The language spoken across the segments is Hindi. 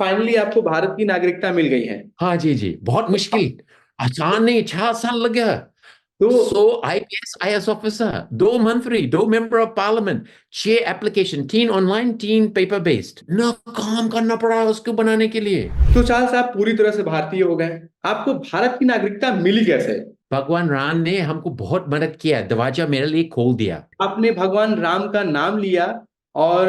फाइनली आपको भारत की नागरिकता मिल गई है। हाँ जी जी, बहुत मुश्किल। आसान नहीं, 6 साल लगा। तो सो आईपीएस आईएएस ऑफिसर, 2 मंत्री, 2 member of parliament, 6 application, 3 online, 3 paper based, ना काम करना पड़ा उसको बनाने के लिए। तो चार्ल्स आप पूरी तरह से भारतीय हो गए। आपको भारत की नागरिकता मिली कैसे? भगवान राम ने हमको बहुत मदद किया, दरवाजा मेरे लिए खोल दिया। आपने भगवान राम का नाम लिया और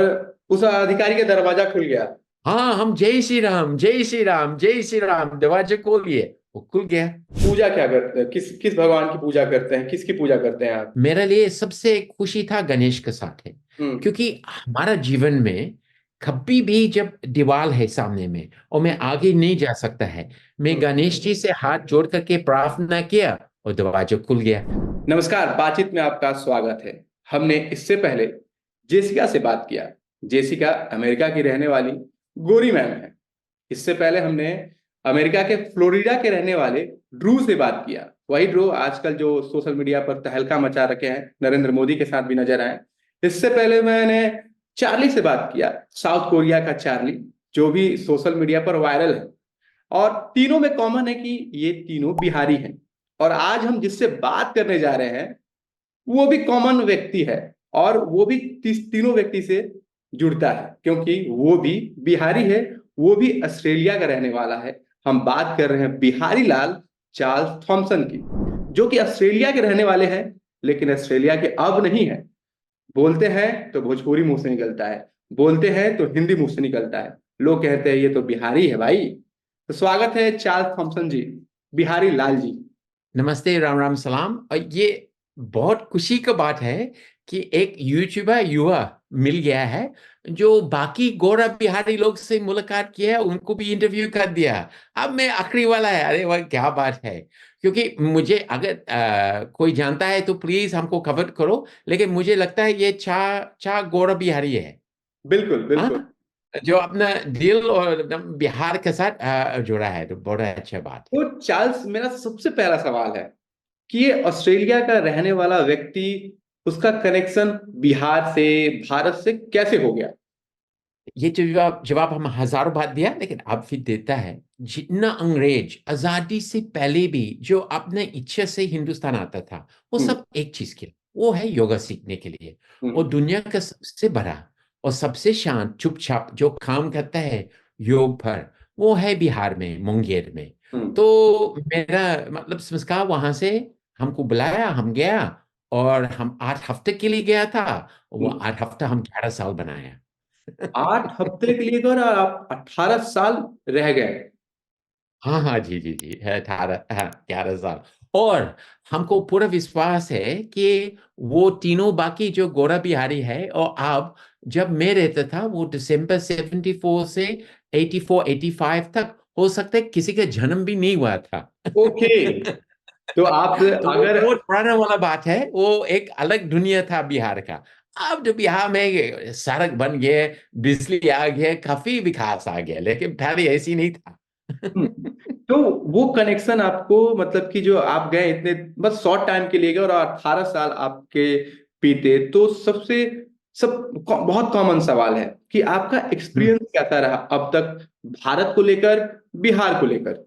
उस अधिकारी का दरवाजा खुल गया। हाँ, हम जय श्री राम, जय श्री राम, जय श्री राम, दरवाजा खोलिए, वो खुल गया। पूजा क्या करते हैं? किस किस भगवान की पूजा करते हैं? किसकी पूजा करते हैं आप? मेरे लिए सबसे खुशी था गणेश के साथ है। हम्म। क्योंकि हमारा जीवन में कभी भी जब दीवार है सामने में और मैं आगे नहीं जा सकता है, मैं हम्म। गणेश जी से हाथ जोड़ करके प्रार्थना किया और दरवाजा खुल गया। नमस्कार, बातचीत में आपका स्वागत है। हमने इससे पहले जेसिका से बात किया। जेसिका अमेरिका की रहने वाली गोरी मैम है। इससे पहले हमने अमेरिका के फ्लोरिडा के रहने वाले ड्रू से बात किया। वही ड्रू आजकल जो सोशल मीडिया पर तहलका मचा रखे हैं, नरेंद्र मोदी के साथ भी नजर आए। इससे पहले मैंने चार्ली से बात किया, साउथ कोरिया का चार्ली, जो भी सोशल मीडिया पर वायरल है। और तीनों में कॉमन है कि ये तीनों बिहारी हैं। और आज हम जिससे बात करने जा रहे हैं वो भी कॉमन व्यक्ति है। और वो भी तीनों व्यक्ति से जुड़ता है क्योंकि वो भी बिहारी है। वो भी ऑस्ट्रेलिया का रहने वाला है। हम बात कर रहे हैं बिहारी लाल चार्ल्स थॉमसन की, जो कि ऑस्ट्रेलिया के रहने वाले हैं लेकिन ऑस्ट्रेलिया के अब नहीं है। बोलते हैं तो भोजपुरी मुंह से निकलता है, बोलते हैं तो हिंदी मुंह से निकलता है। लोग कहते हैं ये तो बिहारी है भाई। तो स्वागत है चार्ल्स थॉमसन जी, बिहारी लाल जी। नमस्ते, राम राम सलाम। और ये बहुत खुशी का बात है कि एक यूट्यूबर युवा मिल गया है जो बाकी गोरा बिहारी लोग से मुलाकात किया है, उनको भी इंटरव्यू कर दिया। अब मैं आखिरी वाला है। अरे वाह, क्या बात है। क्योंकि मुझे अगर कोई जानता है तो प्लीज हमको खबर करो, लेकिन मुझे लगता है ये चा चा गोरा बिहारी है। बिल्कुल बिल्कुल। हाँ, जो अपना दिल और एकदम बिहार के साथ जुड़ा है, तो बड़ा अच्छा बात है। तो चार्ल्स, मेरा सबसे पहला सवाल है कि ये ऑस्ट्रेलिया का रहने वाला व्यक्ति, उसका कनेक्शन बिहार से, भारत से कैसे हो गया? ये जवाब जवाब हम हजारों बार दिया, लेकिन अब फिर देता है। जितना अंग्रेज आजादी से पहले भी जो अपने इच्छा से हिंदुस्तान आता था, वो हम्म। सब एक चीज के लिए, वो है योगा सीखने के लिए। और हम्म। दुनिया का सबसे बड़ा और सबसे शांत चुपचाप जो काम करता है योग पर, वो है बिहार में, मुंगेर में। हम्म। तो मेरा मतलब संस्कार वहां से हमको बुलाया, हम गया। और हम 8 हफ्ते के लिए गया था। वो हम्म। 8 हफ्ता हम 11 साल बनाया। 8 हफ्ते के लिए गए और आप 18 साल रह गए। हाँ हाँ जी जी जी है, 18, हाँ, 11 साल। और हमको पूरा विश्वास है कि वो तीनों बाकी जो गोरा बिहारी है, और अब जब मैं रहता था वो दिसंबर 74 से 84 85 तक, हो सकता है किसी का जन्म भी नहीं हुआ था। ओके। तो आप तो वो अगर बहुत पुराना वाला बात है, वो एक अलग दुनिया था बिहार का। अब जो बिहार में सड़क बन गए, बिजली आ गया, काफी विकास आ गया, लेकिन पहले ऐसी नहीं था। हम्म, तो वो कनेक्शन आपको, मतलब कि जो आप गए इतने बस शॉर्ट टाइम के लिए गए और 18 साल आपके बीते, तो सबसे बहुत कॉमन सवाल है कि आपका हम्म। एक्सपीरियंस कैसा रहा अब तक, भारत को लेकर, बिहार को लेकर?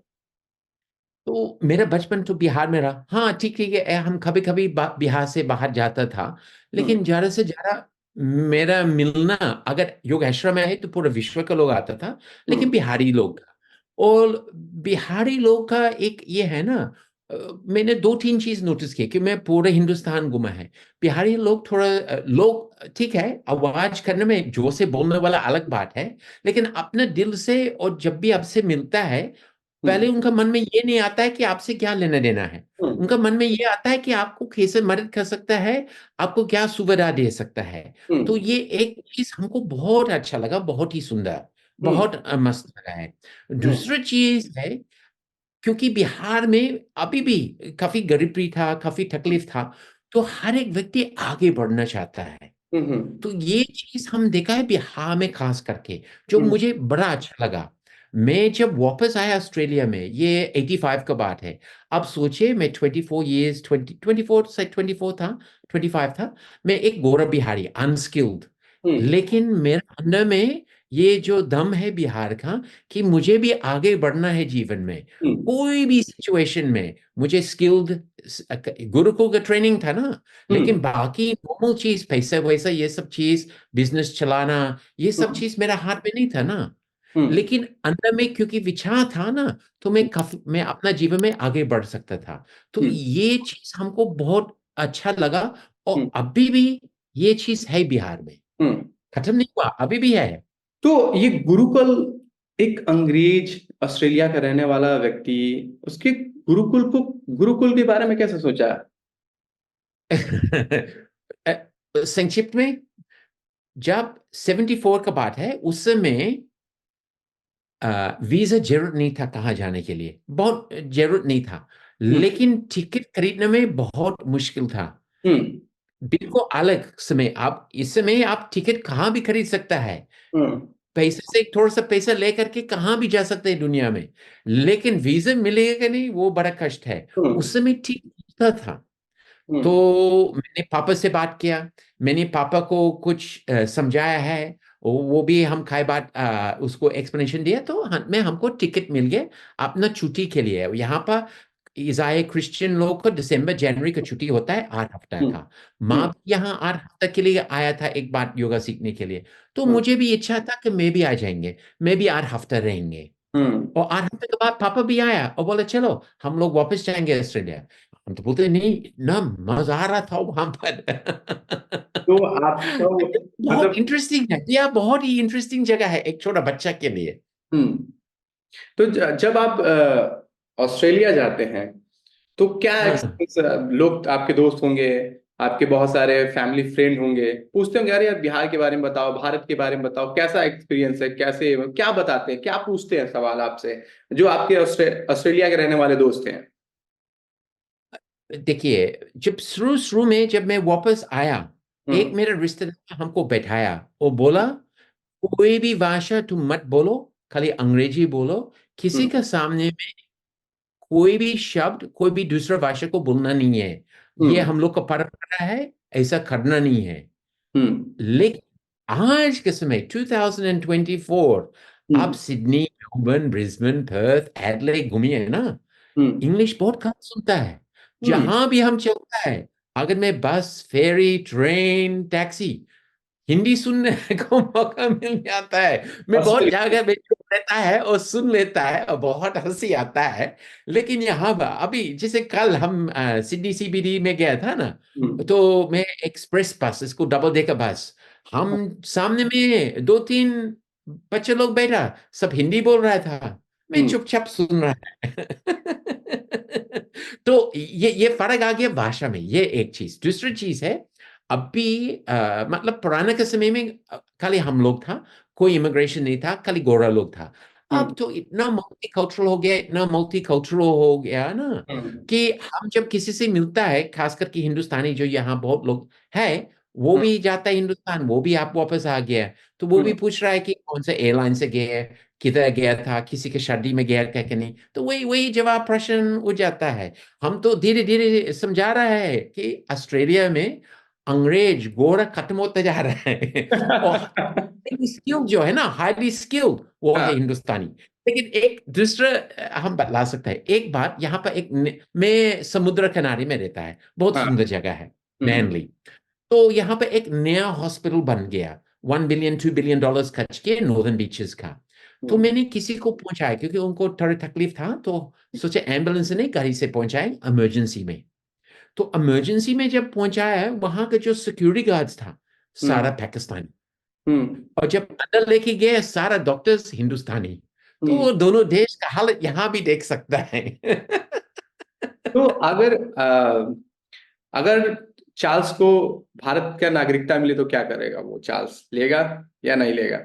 तो मेरा बचपन तो बिहार में रहा। हाँ ठीक ठीक है, हम कभी कभी बिहार से बाहर जाता था, हम्म। लेकिन ज्यादा से ज्यादा मेरा मिलना अगर योग आश्रम में है तो पूरे विश्व का लोग आता था, लेकिन हम्म। बिहारी लोग का। और बिहारी लोग का एक ये है ना, मैंने 2 3 चीज नोटिस की कि मैं पूरे हिंदुस्तान घुमा है। बिहारी लोग थोड़ा लोग ठीक है, आवाज करने में जोर से बोलने वाला अलग बात है, लेकिन अपने दिल से और जब भी आपसे मिलता है, पहले हम्म। उनका मन में ये नहीं आता है कि आपसे क्या लेना देना है। हम्म। उनका मन में ये आता है कि आपको कैसे मदद कर सकता है, आपको क्या सुविधा दे सकता है। तो हम्म। ये एक चीज हमको बहुत अच्छा लगा, बहुत ही सुंदर, हम्म। बहुत मस्त लगा है। हम्म। दूसरी चीज है, क्योंकि बिहार में अभी भी काफी गरीबी था, काफी तकलीफ था, तो हर एक व्यक्ति आगे बढ़ना चाहता है। हम्म। हम्म। तो ये चीज हम देखा है बिहार में खास करके, जो हम्म। मुझे बड़ा अच्छा लगा। मैं जब वापस आया ऑस्ट्रेलिया में, ये 85 का बात है। अब सोचिए, मैं 24 ईयर्स, 24 से 24 था, 25 था। मैं एक गोरा बिहारी, अनस्किल्ड, हम्म। लेकिन मेरे अंदर में ये जो दम है बिहार का कि मुझे भी आगे बढ़ना है जीवन में, हम्म। कोई भी सिचुएशन में मुझे स्किल्ड, गुरुकुल का ट्रेनिंग था ना, लेकिन हम्म। बाकी नॉर्मल चीज, पैसा वैसा ये सब चीज, बिजनेस चलाना, ये सब हम्म। चीज मेरा हाथ में नहीं था ना। हम्म। लेकिन अंदर में क्योंकि विचार था ना, तो मैं अपना जीवन में आगे बढ़ सकता था। तो हम्म। ये चीज हमको बहुत अच्छा लगा। और हम्म। अभी भी ये चीज है बिहार में, हम्म। खत्म नहीं हुआ, अभी भी है। तो ये गुरुकुल, एक अंग्रेज ऑस्ट्रेलिया का रहने वाला व्यक्ति, उसके गुरुकुल के बारे में कैसे सोचा? संक्षिप्त में, जब 74 का बात है, उस समय वीजा जरूरत नहीं था कहाँ जाने के लिए, बहुत जरूरत नहीं था, हम्म। लेकिन टिकट खरीदने में बहुत मुश्किल था। हम्म। बिल्कुल अलग समय, आप इस समय आप टिकट कहाँ भी खरीद सकता है, हम्म। पैसे से थोड़ा सा पैसा लेकर के कहाँ भी जा सकते हैं दुनिया में, लेकिन वीजा मिलेगा कि नहीं वो बड़ा कष्ट है। हम्म। उस समय ठीक होता था। तो हम्म। मैंने पापा से बात किया, मैंने पापा को कुछ समझाया है, वो भी हम खाए बात उसको एक्सप्लेनेशन दिया, तो मैं हमको टिकट मिल गया अपना छुट्टी के लिए। यहाँ पर ईसाई क्रिश्चियन लोग को दिसंबर जनवरी का छुट्टी होता है 8 हफ्ता हम्म। का। माँ हम्म। भी यहाँ 8 हफ्ता के लिए आया था एक बार योगा सीखने के लिए। तो हम्म। मुझे भी इच्छा था कि मैं भी आ जाएंगे, मैं भी 8 हफ्ता रहेंगे। हम्म। और 8 हफ्ते के बाद पापा भी आया और बोले चलो हम लोग वापस जाएंगे ऑस्ट्रेलिया। हम तो बोलते नहीं ना, मजा आ रहा था वहां पर। तो आपका बहुत मतलब, इंटरेस्टिंग है यह, बहुत ही इंटरेस्टिंग जगह है एक छोटा बच्चा के लिए। हम्म, तो जब आप ऑस्ट्रेलिया जाते हैं तो क्या हाँ। एक्सपीरियंस, लोग आपके दोस्त होंगे, आपके बहुत सारे फैमिली फ्रेंड होंगे, पूछते होंगे यार यार बिहार के बारे में बताओ, भारत के बारे में बताओ, कैसा एक्सपीरियंस है, कैसे क्या बताते हैं, क्या पूछते हैं सवाल आपसे, जो आपके ऑस्ट्रेलिया के रहने वाले दोस्त हैं? देखिए, जब शुरू शुरू में जब मैं वापस आया, एक हम्म। मेरा रिश्तेदार हमको बैठाया और बोला कोई भी भाषा तुम मत बोलो, खाली अंग्रेजी बोलो, किसी हम्म। के सामने में कोई भी शब्द कोई भी दूसरा भाषा को बोलना नहीं है, ये हम्म। हम लोग का परंपरा है, ऐसा करना नहीं है। हम्म। लेकिन आज के समय 2024, आप हम्म। Sydney, Melbourne, Brisbane, Perth, Adelaide घूमिए ना, हम्म। इंग्लिश बहुत कम सुनता है। हम्म। जहां भी हम चलता है, अगर मैं बस, फेरी, ट्रेन, टैक्सी, हिंदी सुनने को मौका मिल जाता है। मैं बहुत ऑस्ट्रेलिया। जगह में चुप रहता है और सुन लेता है और बहुत हंसी आता है। लेकिन यहाँ पर अभी जैसे कल हम सिडनी सीबीडी में गया था ना, हम्म। तो मैं एक्सप्रेस बस, इसको डबल डेकर बस, हम सामने में दो तीन बच्चे लोग बैठा, सब हिंदी बोल रहा था, मैं हम्म। चुपचाप सुन रहा है। तो ये फर्क आ गया भाषा में, ये एक चीज। दूसरी चीज है, अभी मतलब पुराने के समय में खाली हम लोग था, कोई इमिग्रेशन नहीं था, खाली गोरा लोग था। हम्म। अब तो इतना मल्टीकल्चरल हो गया, इतना मल्टीकल्चरल हो गया ना, हम्म। कि हम जब किसी से मिलता है, खास करके हिंदुस्तानी जो यहाँ बहुत लोग है, वो भी जाता है हिंदुस्तान, वो भी आप वापस आ गया, तो वो भी हम्म। पूछ रहा है कि कौन सा एयरलाइन से गया है, किधर गया था, किसी के शादी में गया क्या कि नहीं, तो वही वही जवाब प्रश्न हो जाता है। हम तो धीरे धीरे समझा रहा है कि ऑस्ट्रेलिया में अंग्रेज गोरा खत्म होते जा रहा है। और स्किल जो है ना, हाईली स्किल्ड, वो है हाँ। हिंदुस्तानी। लेकिन एक दूसरा हम बतला सकते हैं एक बात, यहाँ पर मैं समुद्र किनारे में रहता है, बहुत हाँ। सुंदर जगह है, हम्म। मैनली। तो यहाँ पे एक नया हॉस्पिटल बन गया, $1 billion $2 billion खर्च के, नॉर्दर्न बीचेस का। तो हम्म। मैंने किसी को पहुंचाया, क्योंकि उनको थोड़ी तकलीफ था, तो सोचे एम्बुलेंस से नहीं, गाड़ी से पहुंचाए इमरजेंसी में। तो इमरजेंसी में जब पहुंचाया है, वहां का जो सिक्योरिटी गार्ड्स था, सारा हम्म। पाकिस्तानी। हम्म। और जब अंदर लेके गए, सारा डॉक्टर्स हिंदुस्तानी। तो हम्म। वो दोनों देश का हालत यहाँ भी देख सकता है। तो अगर चार्ल्स को भारत का नागरिकता मिले तो क्या करेगा वो? चार्ल्स लेगा या नहीं लेगा?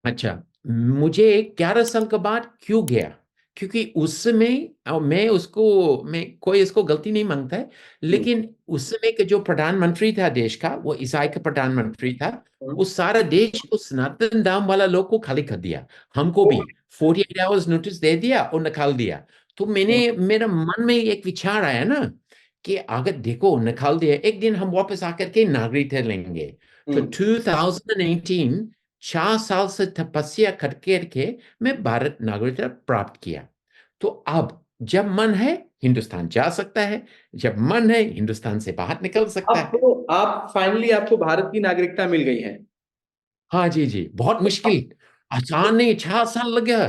अच्छा, मुझे 11 साल के बाद क्यों गया, क्योंकि उस समय, और मैं कोई इसको गलती नहीं मांगता है, हम्म। लेकिन उस समय के जो प्रधानमंत्री था देश का, वो ईसाई का प्रधानमंत्री था। हम्म। वो सारा देश को सनातन धर्म वाला लोग को खाली कर दिया, हमको भी 48 आवर्स नोटिस दे दिया और निकाल दिया। तो मेरा मन में एक विचार आया ना, कि अगर देखो निकाल दिया, एक दिन हम वापस आकर के नागरिकता लेंगे। तो हम्म। 2018 4 साल से तपस्या करके करके मैं भारत नागरिकता प्राप्त किया। तो अब जब मन है हिंदुस्तान जा सकता है, जब मन है हिंदुस्तान से बाहर निकल सकता अब है। तो आप फाइनली आपको भारत की नागरिकता मिल गई है। हाँ जी जी, बहुत मुश्किल, आसान नहीं, 4 साल लगा।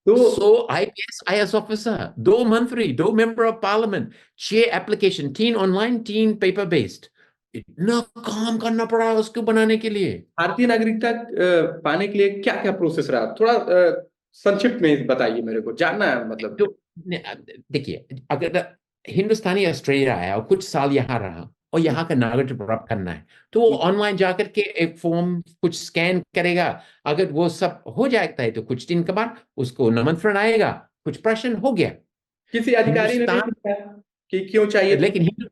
तो 100 IPS IAS ऑफिसर, 2 मंत्री, 2 member of parliament, 6 application, 3 online, 3 paper based, इतना काम करना पड़ा उसको बनाने के लिए। भारतीय नागरिकता पाने के लिए क्या क्या प्रोसेस रहा, थोड़ा संक्षिप्त में बताइए, मेरे को जानना है मतलब। तो देखिए, अगर हिंदुस्तानी ऑस्ट्रेलिया आया और कुछ साल यहाँ रहा और यहाँ का नागरिकता प्राप्त करना है, तो वो ऑनलाइन जाकर के एक फॉर्म कुछ स्कैन करेगा। अगर वो सब हो जाता है तो कुछ दिन के बाद उसको निमंत्रण आएगा, कुछ प्रश्न हो गया। किसी अधिकारी ने नहीं हिंदुस्तान, पूछा कि क्यों चाहिए लेकिन तुम्हें?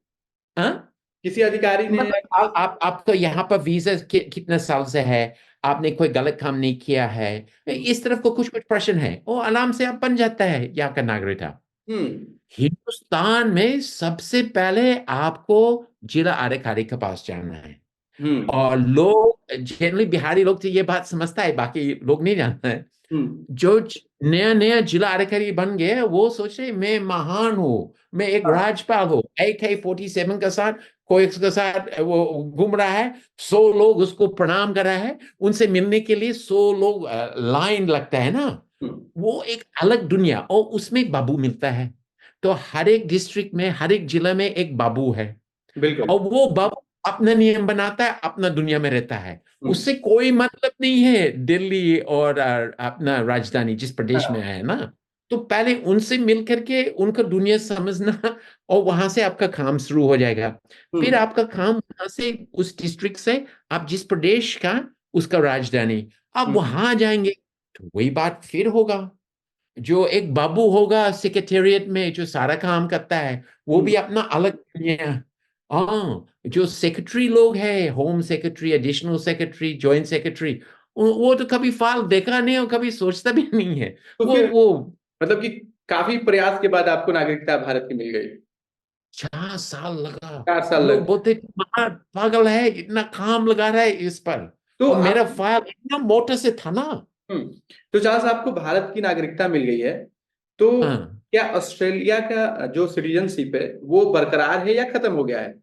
हाँ, किसी अधिकारी ने? मतलब आपका यहाँ पर वीजा कितने साल से है, आपने कोई गलत काम नहीं किया है, इस तरफ को कुछ कुछ प्रश्न है, वो आराम से आप बन जाता है यहाँ का नागरिक। हम्म। हिंदुस्तान में सबसे पहले आपको जिला अधिकारी के पास जाना है। हम्म। और लोग जनरली, बिहारी लोग तो ये बात समझता है, बाकी लोग नहीं जानते हैं। हम्म। जो नया नया जिला अधिकारी बन गए वो सोचे मैं महान हूँ, मैं एक हाँ। राज्यपाल हूँ, AK-47 के साथ कोई के साथ वो घूम रहा है, 100 लोग उसको प्रणाम कर रहा है, उनसे मिलने के लिए 100 लोग लाइन लगता है ना। हम्म। वो एक अलग दुनिया, और उसमें बाबू मिलता है। तो हर एक डिस्ट्रिक्ट में, हर एक जिला में एक बाबू है, बिल्कुल। और वो बाबू अपना नियम बनाता है, अपना दुनिया में रहता है। हम्म। उससे कोई मतलब नहीं है दिल्ली और अपना राजधानी जिस प्रदेश में हाँ। है ना। तो पहले उनसे मिल करके उनका दुनिया समझना, और वहां से आपका काम शुरू हो जाएगा। फिर हम्म। आपका काम वहां से, उस डिस्ट्रिक्ट से, आप जिस प्रदेश का, उसका राजधानी, आप हम्म। वहां जाएंगे तो वही बात फिर होगा। जो एक बाबू होगा सेक्रेटेरिएट में जो सारा काम करता है, वो हम्म। भी अपना अलग दुनिया। हाँ, जो सेक्रेटरी लोग हैं, home secretary, additional secretary, joint secretary, वो तो कभी फाइल देखा नहीं और कभी सोचता भी नहीं है। तो वो फिर वो मतलब कि काफी प्रयास के बाद आपको नागरिकता भारत की मिल गई। 4 साल लगा। 4 साल लोग लग। बोलते पागल है, इतना काम लगा रहा है इस पर। तो और मेरा आप। फाइल इतना मोटा से था ना। हम्म। तो जहां से आपको भारत की नागरिकता मिल गई है, तो हाँ, क्या ऑस्ट्रेलिया का जो सिटीजनशिप है वो बरकरार है या खत्म हो गया है?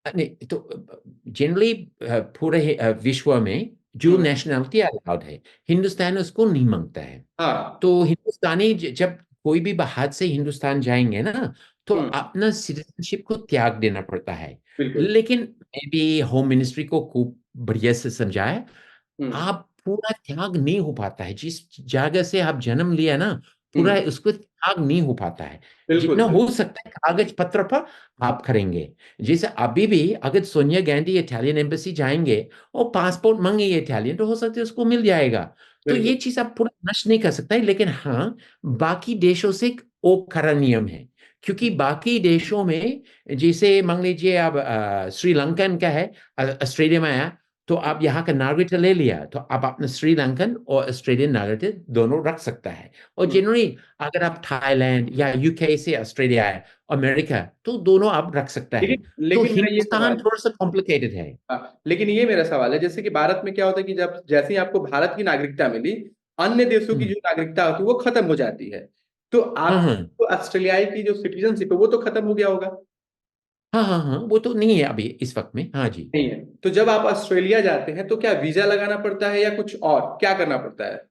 नहीं तो जनरली पूरे विश्व में जो हम्म। नेशनलिटी अलाउड है, हिंदुस्तान उसको नहीं मांगता है। हाँ। तो हिंदुस्तानी जब कोई भी बाहर से हिंदुस्तान जाएंगे ना, तो हम्म। अपना सिटीजनशिप को त्याग देना पड़ता है। बिल्कुल। लेकिन मैं भी होम मिनिस्ट्री को खूब बढ़िया से समझाया, हम्म। आप पूरा त्याग नहीं हो पाता है, जिस जगह से आप जन्म लिया ना, पूरा हम्म। उसको त्याग नहीं हो पाता है। बिल्कुल जितना बिल्कुल। हो सकता है कागज पत्र पर आप करेंगे। जैसे अभी भी अगर सोनिया गांधी इटालियन एम्बेसी जाएंगे और पासपोर्ट मांगेंगे इटालियन, तो हो सकता है उसको मिल जाएगा। तो ये बिल्कुल। चीज आप पूरा नष्ट नहीं कर सकता है, लेकिन हाँ, बाकी देशों से वो खरा नियम है। क्योंकि बाकी देशों में, जैसे मान लीजिए अब श्रीलंकन का है, ऑस्ट्रेलिया में आया, तो आप यहाँ का नागरिकता ले लिया, तो आप अपना श्रीलंकन और ऑस्ट्रेलियन नागरिकता दोनों रख सकता है। और हम्म। जनरली अगर आप थाईलैंड या UK से ऑस्ट्रेलिया है, अमेरिका, तो दोनों आप रख सकता है। लेकिन तो लेकिन मेरा ये हिंदुस्तान सवाल। थोड़ा सा कॉम्प्लिकेटेड है। हाँ, लेकिन ये मेरा सवाल है, जैसे कि भारत में क्या होता है कि जब जैसे ही आपको भारत की नागरिकता मिली, अन्य देशों की हम्म, जो नागरिकता होती है वो खत्म हो जाती है। तो हाँ आप हाँ तो ऑस्ट्रेलियाई की जो सिटीजनशिप है वो तो खत्म हो गया होगा। हाँ हाँ हाँ, वो तो नहीं है अभी इस वक्त में, हाँ जी। नहीं है। तो जब आप ऑस्ट्रेलिया जाते हैं तो क्या वीजा लगाना पड़ता है या कुछ और क्या करना पड़ता है?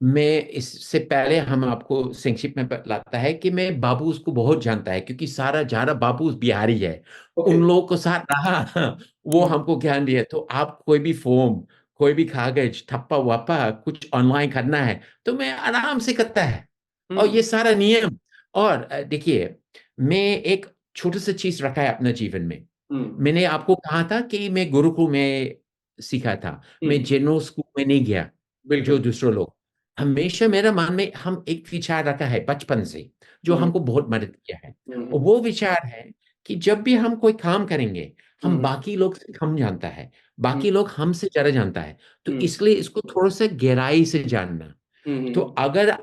मैं इससे पहले हम आपको संक्षिप्त में बतलाता है कि मैं बाबू उसको बहुत जानता है, क्योंकि सारा जारा बाबू बिहारी है, ओके। उन लोगों को साथ रहा। वो हम्म। हमको ज्ञान दिया। तो आप कोई भी फॉर्म, कोई भी कागज थप्पा वापा कुछ ऑनलाइन करना है, तो मैं आराम से करता है। और हम्म। ये सारा नियम। और देखिए, मैं एक छोटा सा चीज रखा है अपने जीवन में। हम्म। मैंने आपको कहा था कि मैं गुरुकुल में सीखा था, मैं हम्म। जनरल स्कूल में नहीं गया जो बिल्कुल। दूसरे लोग। हमेशा मेरा मन में हम एक विचार रखा है बचपन से, जो हम्म। हमको बहुत मदद किया है। और हम्म। वो विचार है कि जब भी हम कोई काम करेंगे, हम हम्म। बाकी लोग से कम जानता है, हम्म। बाकी लोग हमसे ज्यादा जानता है, तो हम्म। इसलिए इसको थोड़ा सा गहराई से जानना। तो हम्म। अगर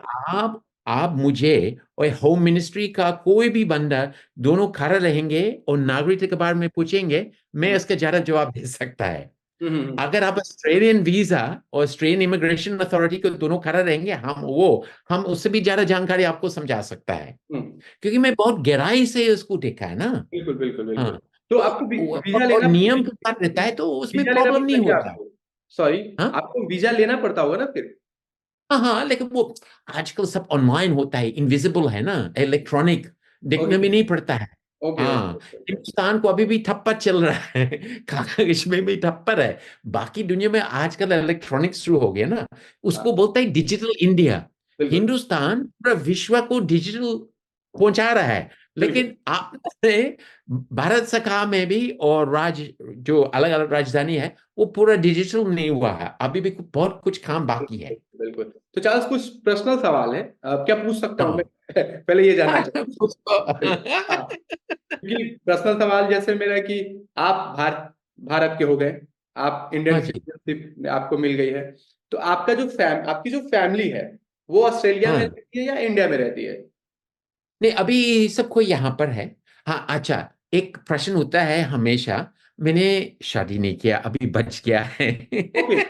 आप मुझे और होम मिनिस्ट्री का कोई भी बंदा, दोनों खड़ा रहेंगे और नागरिकता के बारे में पूछेंगे, मैं हम्म। इसका ज्यादा जवाब दे सकता है। अगर आप ऑस्ट्रेलियन वीजा और ऑस्ट्रेलियन इमिग्रेशन अथॉरिटी को दोनों खड़ा रहेंगे, हम उससे भी ज्यादा जानकारी आपको समझा सकता है, हम्म। क्योंकि मैं बहुत गहराई से उसको देखा है ना। बिल्कुल बिल्कुल हाँ, बिल्कुल। तो तो आपको वीजा और लेना, नियम के साथ रहता है तो उसमें वीजा लेना प्रॉब्लम पड़ता नहीं है क्या होता। आपको? सॉरी, हाँ आपको वीजा लेना पड़ता होगा ना फिर? हाँ हाँ, लेकिन वो आजकल सब ऑनलाइन होता है, इनविजिबल है ना, इलेक्ट्रॉनिक, दिखने ओके में नहीं पड़ता है। ओके हाँ, ओके। हिंदुस्तान को अभी भी ठप्पर चल रहा है कागज में भी ठप्पर है। बाकी दुनिया में आजकल इलेक्ट्रॉनिक शुरू हो गया ना, उसको हाँ बोलते हैं डिजिटल इंडिया। बिल्कुल हिंदुस्तान पूरा विश्व को डिजिटल पहुंचा रहा है, बिल्कुल। लेकिन आपने भारत सरकार में भी और राज्य जो अलग अलग राजधानी है वो पूरा डिजिटल नहीं हुआ है, अभी भी बहुत कुछ काम बाकी है। बिल्कुल। तो चार्ल्स, कुछ पर्सनल सवाल है, क्या पूछ सकता हूँ मैं? हाँ पहले ये जानना चाहूँ। उसको हाँ, क्योंकि पर्सनल सवाल जैसे मेरा है कि आप भारत के हो गए, आप इंडियन हाँ जी। सिटीजनशिप आपको मिल गई है, तो आपका जो आपकी जो फैमिली है वो ऑस्ट्रेलिया में हाँ रहती है या इंडिया में रहती है? नहीं, अभी सब कोई यहाँ पर है। हाँ अच्छा, एक प्रश्न होता है हमेशा, मैंने शादी नहीं किया, अभी बच गया है ओके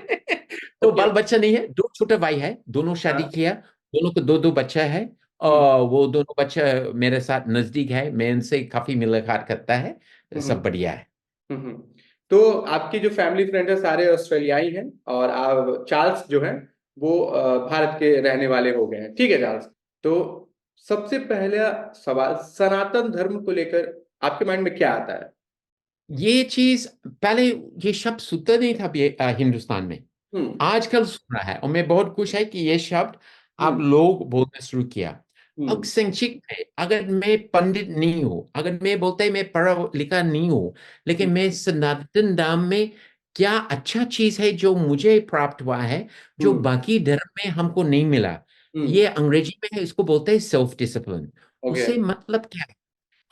तो ओके। बाल बच्चा नहीं है, दो छोटे भाई है, दोनों शादी हाँ। किया, दोनों को दो दो बच्चा है। हम्म और वो दोनों बच्चा मेरे साथ नजदीक है, मैं इनसे काफी मुलाकात करता है, हम्म सब बढ़िया है। हम्म। तो आपकी जो फैमिली फ्रेंड है सारे ऑस्ट्रेलियाई हैं, और आप चार्ल्स जो है वो भारत के रहने वाले हो गए हैं, ठीक है चार्ल्स? तो सबसे पहला सवाल, सनातन धर्म को लेकर आपके माइंड में क्या आता है? ये चीज पहले, ये शब्द सुनता नहीं था हिंदुस्तान में, हम्म आजकल सुन रहा है, और मैं बहुत खुश है कि ये शब्द आप हम्म लोग बोलना शुरू किया। अब हम्म संक्षिप्त में, अगर मैं पंडित नहीं हूं, अगर मैं बोलता है मैं पढ़ा लिखा नहीं हूं, लेकिन हम्म मैं सनातन धर्म में क्या अच्छा चीज है जो मुझे प्राप्त हुआ है, जो हम्म बाकी धर्म में हमको नहीं मिला, हम्म। ये अंग्रेजी में है, इसको बोलते हैं सेल्फ डिसिप्लिन। ओके। उससे मतलब क्या है,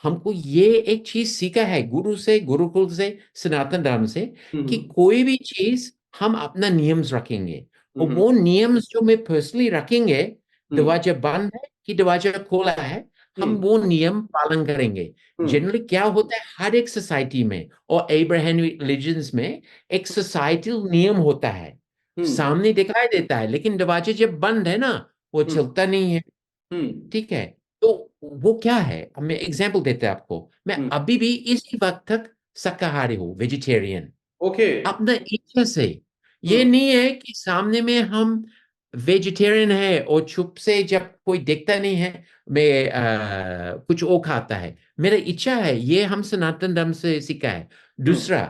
हमको ये एक चीज सीखा है गुरु से, गुरुकुल से, सनातन धर्म से, कि हम्म कोई भी चीज हम अपना नियम्स रखेंगे, और हम्म वो नियम्स जो मैं पर्सनली रखेंगे, हम्म दरवाजा बंद है कि दरवाजा खोला है, हम हम्म वो नियम पालन करेंगे। हम्म जनरली क्या होता है हर एक सोसाइटी में और एब्राहमिक रिलीजन्स में, एक सोसाइटल नियम होता है, हम्म सामने दिखाई देता है, लेकिन दरवाजे जब बंद है ना, वो हम्म चलता नहीं है। हम्म ठीक है, तो वो क्या है, अब मैं एग्जाम्पल देते हैं आपको, मैं हम्म। अभी भी इसी वक्त तक शाकाहारी हूँ, वेजिटेरियन, ओके। अपना इच्छा से। ये हम्म नहीं है कि सामने में हम वेजिटेरियन है और चुप से जब कोई देखता नहीं है, मैं कुछ और खाता है, मेरा इच्छा है, ये हम सनातन धर्म से सीखा है। हम्म दूसरा,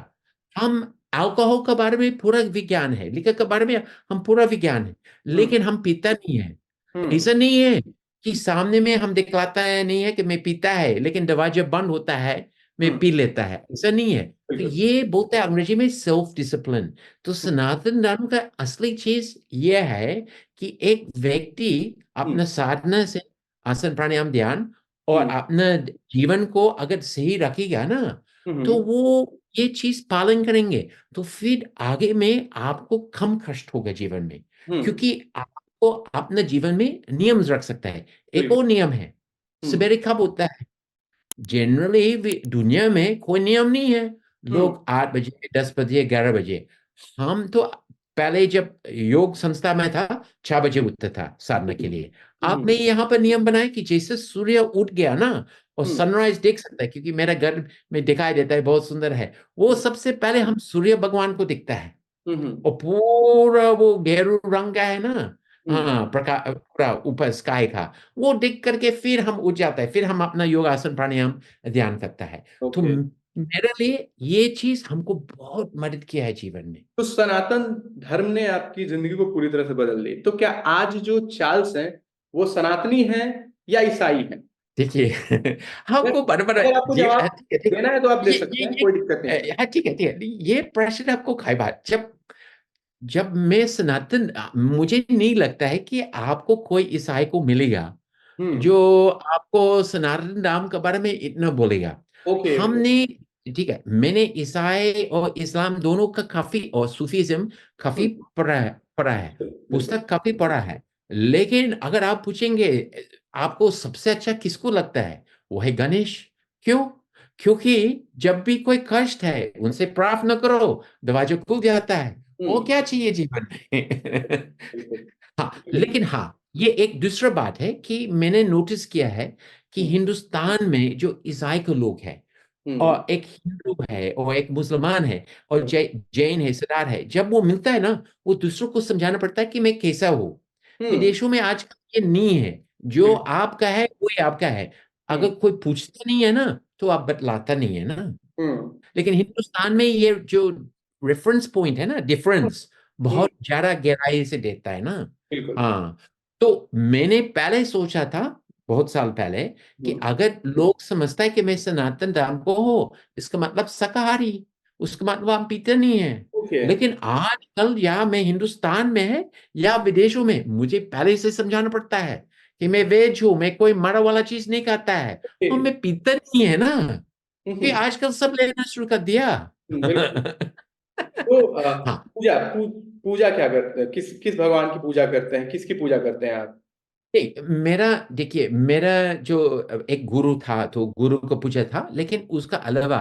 हम अल्कोहल के बारे में पूरा विज्ञान है, लिखा के बारे में हम पूरा विज्ञान है, हम्म लेकिन हम पीता नहीं है। हम्म ऐसा नहीं है कि सामने में हम दिखलाता है नहीं है कि मैं पीता है, लेकिन दरवाजा बंद होता है मैं हम्म। पी लेता है, ऐसा नहीं है। तो बिल्कुल। ये बोलते हैं अंग्रेजी में सेल्फ डिसिप्लिन। तो सनातन धर्म का असली चीज ये है कि एक व्यक्ति हम्म अपना साधना से, आसन प्राणायाम ध्यान, और हम्म अपना जीवन को अगर सही रखेगा ना, तो हम्म वो ये चीज पालन करेंगे, तो फिर आगे में आपको कम कष्ट होगा जीवन में, हम्म। क्योंकि आपको अपने जीवन में नियम रख सकता है। एक बिल्कुल। और नियम है, हम्म सवेरे कब होता है, जनरली दुनिया में कोई नियम नहीं है, हम्म लोग 8 बजे, 10 बजे, 11 बजे, हम तो पहले जब योग संस्था में था 6 बजे उठता था साधना के लिए। आपने हम्म यहाँ पर नियम बनाया कि जैसे सूर्य उठ गया ना, और हम्म सनराइज देख सकता है, क्योंकि मेरा घर में दिखाई देता है, बहुत सुंदर है, वो सबसे पहले हम सूर्य भगवान को दिखता है, हम्म और पूरा वो गेरू रंग का है ना, हम्म। हाँ प्रकाश पूरा ऊपर स्काई का, वो देख करके फिर हम उठ जाता है, फिर हम अपना योगासन प्राणायाम ध्यान करता है। तो ओके। मेरे लिए ये चीज हमको बहुत मदद किया है जीवन में। तो सनातन धर्म ने आपकी जिंदगी को पूरी तरह से बदल दी, तो क्या आज जो चार्ल्स हैं वो सनातनी हैं या ईसाई हैं? देखिए हमको बराबर अगर आपको जी, जवाब ठीक है ठीक देना है तो आप दे है, सकते हैं, कोई दिक्कत नहीं। हाँ ठीक है ठीक है, ये प्रश्न आपको खाई बात, जब जब मैं सनातन, मुझे नहीं लगता है कि आपको कोई ईसाई को मिलेगा हम्म। जो आपको सनातन धर्म के बारे में इतना बोलेगा। Okay okay. हमने, ठीक है, मैंने ईसाई और इस्लाम दोनों का काफी, और सूफीज्म काफी हम्म, पढ़ा है, बिल्कुल। पुस्तक काफी पढ़ा है। लेकिन अगर आप पूछेंगे आपको सबसे अच्छा किसको लगता है, वो है गणेश। क्यों? क्योंकि जब भी कोई कष्ट है उनसे प्रार्थना करो, दरवाजा खुल जाता है। वो हम्म। क्या चाहिए जीवन में? बिल्कुल। हाँ, लेकिन हाँ, ये एक दूसरा बात है कि मैंने नोटिस किया है कि हम्म। हिंदुस्तान में जो ईसाई के लोग हैं, हम्म। और एक हिंदू है और एक मुसलमान है और जैन है, सरदार है, जब वो मिलता है ना, वो दूसरों को समझाना पड़ता है कि मैं कैसा हूँ। हम्म। विदेशों में आजकल ये नहीं है। जो बिल्कुल। आपका है वही आपका है। हम्म। अगर कोई पूछता नहीं है ना, तो आप बतलाता नहीं है ना। हम्म। लेकिन हिंदुस्तान में ये जो रेफरेंस पॉइंट है ना, डिफरेंस हम्म। बहुत ज्यादा गहराई से देता है ना। बिल्कुल। हाँ, तो मैंने पहले सोचा था, बहुत साल पहले, कि हम्म। अगर लोग समझता है कि मैं सनातन धर्म को हो, इसका मतलब शाकाहारी, उसका मतलब हम पीते नहीं है। ओके। लेकिन आजकल या मैं हिंदुस्तान में है या विदेशों में, मुझे पहले से समझाना पड़ता है कि मैं वेज हूं, मैं कोई मरा वाला चीज नहीं खाता है। ओके। और मैं पीता नहीं है ना, कि हम्म। आजकल सब लेना शुरू कर दिया। बिल्कुल। तो हाँ, पूजा क्या करते हैं, किस किस भगवान की पूजा करते हैं, किसकी पूजा करते हैं आप? मेरा देखिए, मेरा जो एक गुरु था, तो गुरु को पूछा था, लेकिन उसका अलावा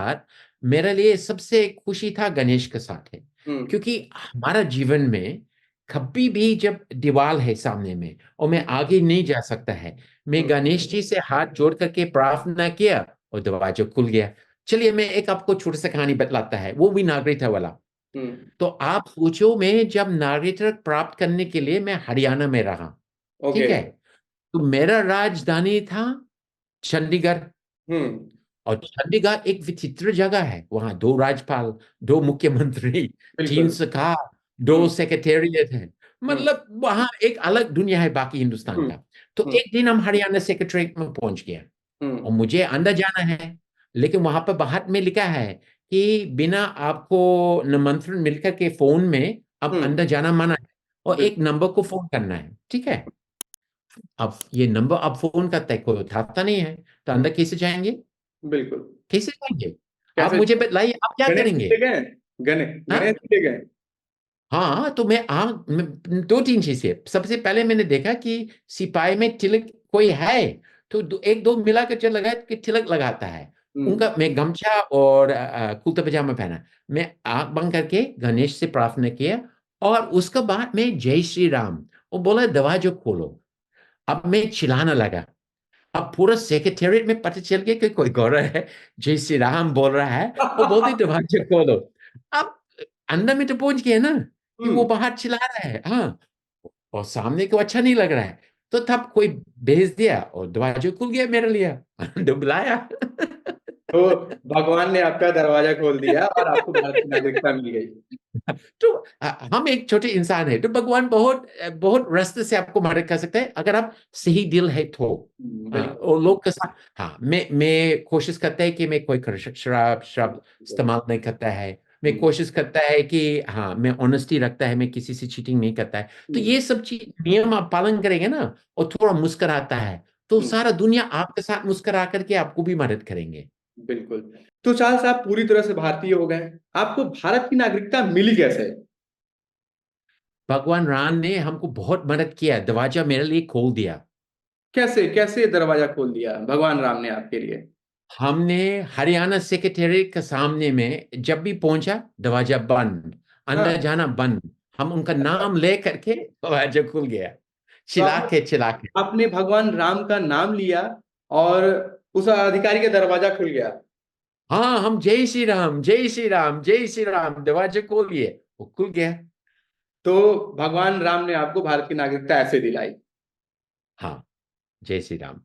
मेरे लिए सबसे खुशी था गणेश के साथ है। हम्म। क्योंकि हमारा जीवन में कभी भी जब दीवार है सामने में और मैं आगे नहीं जा सकता है, मैं हम्म। गणेश जी से हाथ जोड़ करके प्रार्थना किया और दरवाजा खुल गया। चलिए, मैं एक आपको छोटी सी कहानी बतलाता है, वो भी नागरिकता वाला। हम्म। तो आप सोचो, मैं जब नागरिकता प्राप्त करने के लिए मैं हरियाणा में रहा, ओके। ठीक है, तो मेरा राजधानी था चंडीगढ़। हम्म। और चंडीगढ़ एक विचित्र जगह है, वहां दो राज्यपाल, दो मुख्यमंत्री, तीन बिल्कुल। सरकार, दो हम्म। सेक्रेटेरिएट है। हम्म। मतलब वहां एक अलग दुनिया है बाकी हिंदुस्तान हम्म। का। तो हम्म। एक दिन हम हरियाणा सेक्रेटरीट में पहुंच गए और हम्म। मुझे अंदर जाना है, लेकिन वहां पर बाहर में लिखा है कि बिना आपको निमंत्रण मिलकर के फोन में अब हम्म। अंदर जाना मना है, और एक बिल्कुल। नंबर को फोन करना है, ठीक है। अब ये नंबर अब फोन करता है, कोई उठाता नहीं है, तो हम्म। अंदर कैसे जाएंगे? बिल्कुल। कैसे जाएंगे? आप कैसे? मुझे बताइए, आप क्या गणेश जी करेंगे? ले गए? गणेश हाँ, जी ले गए? हाँ, तो दो तीन चीजें। सबसे पहले मैंने देखा कि सिपाही में तिलक कोई है, तो एक दो मिला कर चल लगा कि तिलक लगाता है। हम्म। उनका मैं गमछा और कुर्ता पजामा पहना, मैं आंख बंद करके गणेश से प्रार्थना किया, और उसके बाद मैं जय श्री राम, वो बोला दरवाजा खोलो। अब मैं चिल्लाने लगा। अब पूरा सेक्रेटेरिएट में पता चल गया कि कोई गौरव है, जय श्री राम बोल रहा है। वो बोलते दरवाजे खोलो। अब अंदर में तो पहुंच गए ना, कि वो हम्म। बाहर चिल्ला रहा है, हाँ, और सामने को अच्छा नहीं लग रहा है। तो तब कोई भेज दिया और दरवाजा खुल गया मेरे लिए। बुलाया। तो भगवान ने आपका दरवाजा खोल दिया और आपको भारत की नागरिकता मिल गई। तो हम एक छोटे इंसान है, तो भगवान बहुत बहुत रास्ते से आपको मदद कर सकते हैं, अगर आप सही दिल है तो। बिल्कुल। और लोग के साथ, हाँ, मैं कोशिश करता है कि मैं कोई शराब शराब इस्तेमाल नहीं करता है। मैं हम्म। कोशिश करता है कि हाँ, मैं ऑनेस्टी रखता है, मैं किसी से चीटिंग नहीं करता है। तो हम्म। ये सब चीज नियम आप पालन करेंगे ना, और थोड़ा मुस्कुराता है, तो हम्म। सारा दुनिया आपके साथ मुस्कुरा करके आपको भी मदद करेंगे। बिल्कुल। तो चार्ल्स, आप पूरी तरह से भारतीय हो गए, आपको भारत की नागरिकता मिली कैसे? भगवान राम ने हमको बहुत मदद किया, दरवाजा मेरे लिए खोल दिया। कैसे कैसे दरवाजा खोल दिया भगवान राम ने आपके लिए? हमने हरियाणा सेक्रेटेरिएट के सामने में जब भी पहुंचा, दरवाजा बंद, हाँ। अंदर जाना बंद। हम उनका नाम ले करके दरवाजा खुल गया, तो चिल्ला के चिल्ला के। आपने भगवान राम का नाम लिया और उस अधिकारी का दरवाजा खुल गया। हाँ, हम जय श्री राम, जय श्री राम, जय श्री राम, दरवाजा खोलिए, वो खुल गया। तो भगवान राम ने आपको भारत की नागरिकता ऐसे दिलाई। हाँ, जय श्री राम।